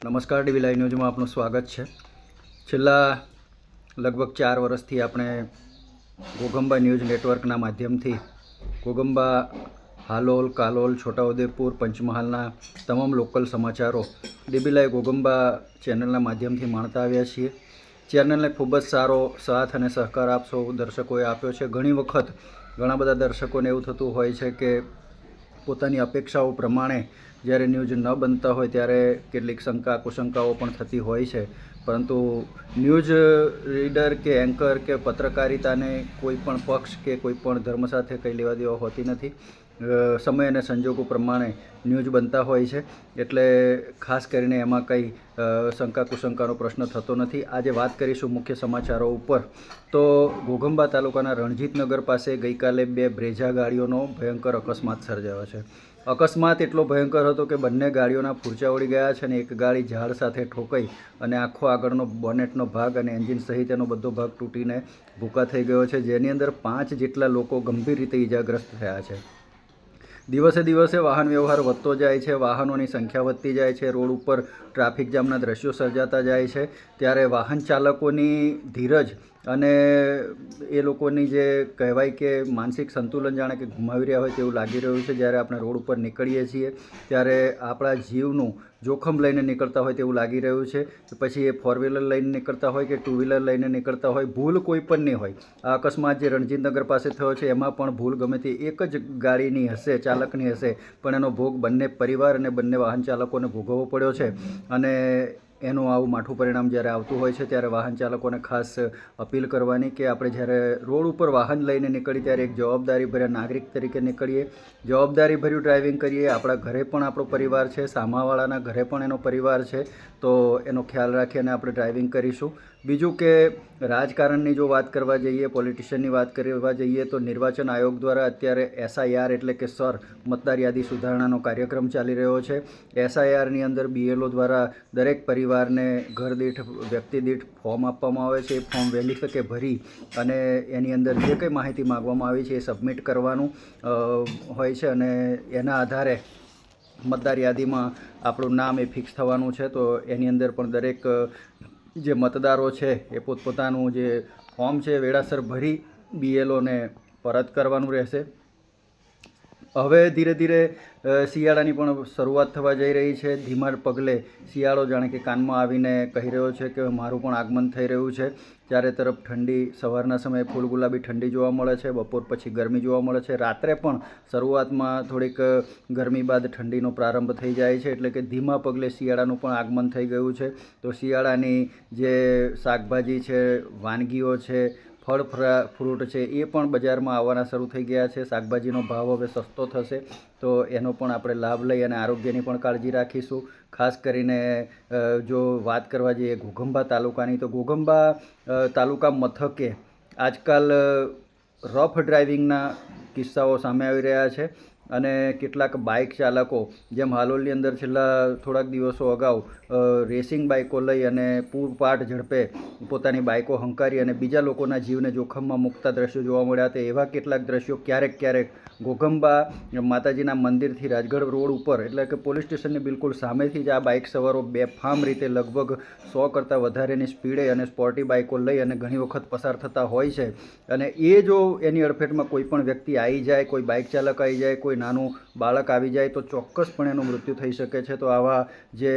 નમસ્કાર, ડીવી લાઈવ ન્યૂઝમાં આપનું સ્વાગત છે। છેલ્લા લગભગ 4 વર્ષથી આપણે ઘોઘંબા ન્યૂઝ નેટવર્કના માધ્યમથી ઘોઘંબા, હાલોલ, કાલોલ, છોટાઉદેપુર, પંચમહાલના તમામ લોકલ સમાચારો ડીવી લાઈવ ઘોઘંબા ચેનલના માધ્યમથી માણતા આવ્યા છીએ। ચેનલને ખૂબ જ સારો સાથ અને સહકાર આપ સૌ દર્શકોએ આપ્યો છે। ઘણી વખત ઘણા બધા દર્શકોને એવું થતું હોય છે કે પોતાની અપેક્ષાઓ પ્રમાણે જ્યારે ન્યૂઝ ન બનતા હોય ત્યારે કેટલીક શંકા કુશંકાઓ પણ થતી હોય છે, પરંતુ ન્યૂઝ રીડર કે એન્કર કે પત્રકારિતાને કોઈ પણ પક્ષ કે કોઈ પણ ધર્મ સાથે કંઈ લેવા દેવા હોતી નથી। સમય અને સંજોગો પ્રમાણે ન્યૂઝ બનતા હોય છે, એટલે ખાસ કરીને એમાં કંઈ શંકા કુશંકાનો પ્રશ્ન થતો નથી। આજે વાત કરીશું મુખ્ય સમાચારો ઉપર। તો ઘોઘંબા તાલુકાના રણજીતનગર પાસે ગઈકાલે 2 બ્રેઝા ગાડીઓનો ભયંકર અકસ્માત સર્જાયો છે। અકસ્માત એટલો ભયંકર હતો કે બંને ગાડીઓના ફૂરચા ઉડી ગયા છે અને એક ગાડી ઝાડ સાથે ઠોકાઈ અને આખો આગળનો બોનેટનો ભાગ અને એન્જિન સહિત એનો બધો ભાગ તૂટીને ભૂકા થઈ ગયો છે, જેની અંદર 5 જેટલા લોકો ગંભીર રીતે ઈજાગ્રસ્ત થયા છે। દિવસે દિવસે વાહન વ્યવહાર વધતો જાય છે, વાહનોની સંખ્યા વધતી જાય છે, રોડ ઉપર ટ્રાફિક જામના દ્રશ્યો સર્જાતા જાય છે, ત્યારે વાહન ચાલકોની ધીરજ અને એ લોકોની જે કહેવાય કે માનસિક સંતુલન જાણે કે ગુમાવી રહ્યા હોય તેવું લાગી રહ્યું છે। જ્યારે આપણે રોડ ઉપર નીકળીએ છીએ ત્યારે આપણા જીવનું જોખમ લઈને નીકળતા હોય તેવું લાગી રહ્યું છે। પછી એ 4 વ્હીલર લઈને નીકળતા હોય કે 2 વ્હીલર લઈને નીકળતા હોય, ભૂલ કોઈ પણ નહીં હોય। આ અકસ્માત જે રણજીતનગર પાસે થયો છે એમાં પણ ભૂલ ગમે તે એક જ ગાડીની હશે, ચાલકની હશે, પણ એનો ભોગ બંને પરિવાર અને બંને વાહન ચાલકોને ભોગવવો પડ્યો છે। અને એનું આવું માઠું પરિણામ જ્યારે આવતું હોય છે ત્યારે વાહન ચાલકોને ખાસ અપીલ કરવાની કે આપણે જ્યારે રોડ ઉપર વાહન લઈને નીકળીએ ત્યારે એક જવાબદારીભર્યા નાગરિક તરીકે નીકળીએ, જવાબદારીભર્યું ડ્રાઇવિંગ કરીએ। આપણા ઘરે પણ આપણો પરિવાર છે, સામાવાળાના ઘરે પણ એનો પરિવાર છે, તો એનો ખ્યાલ રાખીને આપણે ડ્રાઇવિંગ કરીશું। બીજું કે રાજકારણની જો વાત કરવા જઈએ, પોલિટિશિયનની વાત કરવા જઈએ તો નિર્વાચન આયોગ દ્વારા અત્યારે SIR એટલે કે સર મતદાર યાદી સુધારણાનો કાર્યક્રમ ચાલી રહ્યો છે। SIRની અંદર BLO દ્વારા દરેક પરિવારને ઘર દીઠ, વ્યક્તિ દીઠ ફોર્મ આપવામાં આવે છે। એ ફોર્મ વહેલી તકે ભરી અને એની અંદર જે કંઈ માહિતી માગવામાં આવી છે એ સબમિટ કરવાનું હોય છે અને એના આધારે મતદાર યાદીમાં આપણું નામ એ ફિક્સ થવાનું છે। તો એની અંદર પણ દરેક જે મતદારો છે એ પોતપોતાનું જે ફોર્મ છે વેળાસર ભરી BLOને પરત કરવાનું રહેશે। હવે ધીરે ધીરે શિયાળાની પણ શરૂઆત થવા જઈ રહી છે। ધીમા પગલે શિયાળો જાણે કે કાનમાં આવીને કહી રહ્યો છે કે મારું પણ આગમન થઈ રહ્યું છે। ચારે તરફ ઠંડી, સવારના સમયે ફૂલ ગુલાબી ઠંડી જોવા મળે છે, બપોર પછી ગરમી જોવા મળે છે, રાત્રે પણ શરૂઆતમાં થોડીક ગરમી બાદ ઠંડીનો પ્રારંભ થઈ જાય છે, એટલે કે ધીમા પગલે શિયાળાનું પણ આગમન થઈ ગયું છે। તો શિયાળાની જે શાકભાજી છે, વાનગીઓ છે, ફળ ફ્રૂટ છે એ પણ બજારમાં આવવાના શરૂ થઈ ગયા છે। શાકભાજીનો ભાવ હવે સસ્તો થશે, તો એનો પણ આપણે લાભ લઈ અને આરોગ્યની પણ કાળજી રાખીશું। ખાસ કરીને જો વાત કરવા જઈએ ઘોઘંબા તાલુકાની, તો ઘોઘંબા તાલુકા મથકે આજકાલ રફ ડ્રાઇવિંગના કિસ્સાઓ સામે આવી રહ્યા છે અને કેટલાક બાઇક ચાલકો, જેમ હાલોલની અંદર છેલ્લા થોડાક દિવસો અગાઉ રેસિંગ બાઇકો લઈ અને પૂરપાટ ઝડપે પોતાની બાઇકો હંકારી અને બીજા લોકોના જીવને જોખમમાં મૂકતા દ્રશ્યો જોવા મળ્યા હતા। એવા કેટલાક દ્રશ્યો ક્યારેક ઘોઘંબા માતાજીના મંદિરથી રાજગઢ રોડ ઉપર, એટલે કે પોલીસ સ્ટેશનની બિલકુલ સામેથી જ આ બાઇક સવારો બેફામ રીતે લગભગ 100 કરતાં વધારેની સ્પીડે અને સ્પોર્ટી બાઇકો લઈ અને ઘણી વખત પસાર થતા હોય છે। અને એ જો એની અડફેટમાં કોઈ પણ વ્યક્તિ આવી જાય, કોઈ બાઇક ચાલક આવી જાય, કોઈ નાનું બાળક આવી જાય તો ચોક્કસપણે એનું મૃત્યુ થઈ શકે છે। તો આવા જે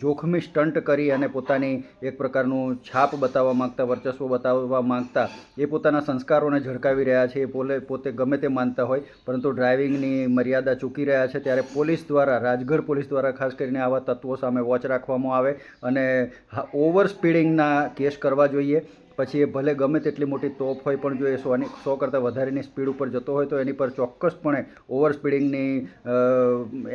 જોખમી સ્ટન્ટ કરી અને પોતાની એક પ્રકારનું છાપ બતાવવા માગતા, વર્ચસ્વ બતાવવા માગતા એ પોતાના સંસ્કારોને ઝળકાવી રહ્યા છે। એ પોતે ગમે તે માનતા હોય, પરંતુ ડ્રાઇવિંગની મર્યાદા ચૂકી રહ્યા છે। ત્યારે પોલીસ દ્વારા, રાજગઢ પોલીસ દ્વારા ખાસ કરીને આવા તત્વો સામે વોચ રાખવામાં આવે અને ઓવર સ્પીડિંગના કેસ કરવા જોઈએ। પછી એ ભલે ગમે તેટલી મોટી તોપ હોય, પણ જો એ 100 કરતાં વધારેની સ્પીડ ઉપર જતો હોય તો એની પર ચોક્કસપણે ઓવર સ્પીડિંગની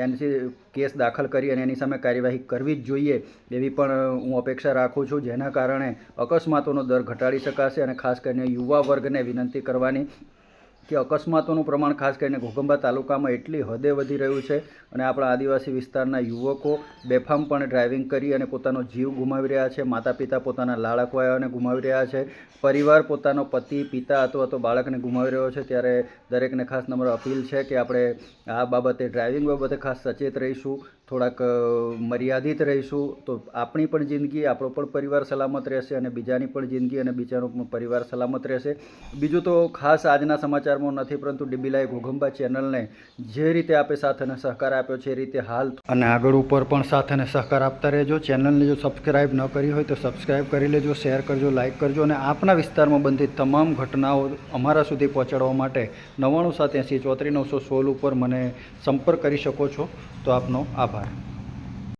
એની કેસ દાખલ કરી અને એની સામે કાર્યવાહી કરવી જ જોઈએ, એવી પણ હું અપેક્ષા રાખું છું, જેના કારણે અકસ્માતોનો દર ઘટાડી શકાશે। અને ખાસ કરીને યુવા વર્ગને વિનંતી કરવાની કે અકસ્માતોનું પ્રમાણ ખાસ કરીને ઘોઘંબા તાલુકામાં એટલી હદે વધી રહ્યું છે અને આપણા આદિવાસી વિસ્તારના યુવકો બેફામપણે ડ્રાઇવિંગ કરી અને પોતાનો જીવ ગુમાવી રહ્યા છે, માતા પિતા પોતાના લાડકવાયાઓને ગુમાવી રહ્યા છે, પરિવાર પોતાનો પતિ, પિતા અથવા તો બાળકને ગુમાવી રહ્યો છે। ત્યારે દરેકને ખાસ નમ્ર અપીલ છે કે આપણે આ બાબતે, ડ્રાઇવિંગ બાબતે ખાસ સચેત રહીશું, થોડાક મર્યાદિત રહીશું તો આપણી પણ જિંદગી, આપણો પણ પરિવાર સલામત રહેશે અને બીજાની પણ જિંદગી અને બીજાનો પણ પરિવાર સલામત રહેશે. બીજું તો ખાસ આજના સમાચારમાં નથી, પરંતુ ડીબી લાઈવ ઘોઘંબા ચેનલને જે રીતે આપે સાથ અને સહકાર આપ્યો છે એ રીતે હાલ અને આગળ ઉપર પણ સાથ અને સહકાર આપતા રહેજો. ચેનલને જો સબસ્ક્રાઈબ ન કરી હોય તો સબસ્ક્રાઈબ કરી લેજો, શેર કરજો, લાઇક કરજો અને આપના વિસ્તારમાં બનતી તમામ ઘટનાઓ અમારા સુધી પહોંચાડવા માટે 99 780 34 916 ઉપર મને સંપર્ક કરી શકો છો. તો આપનો આભાર.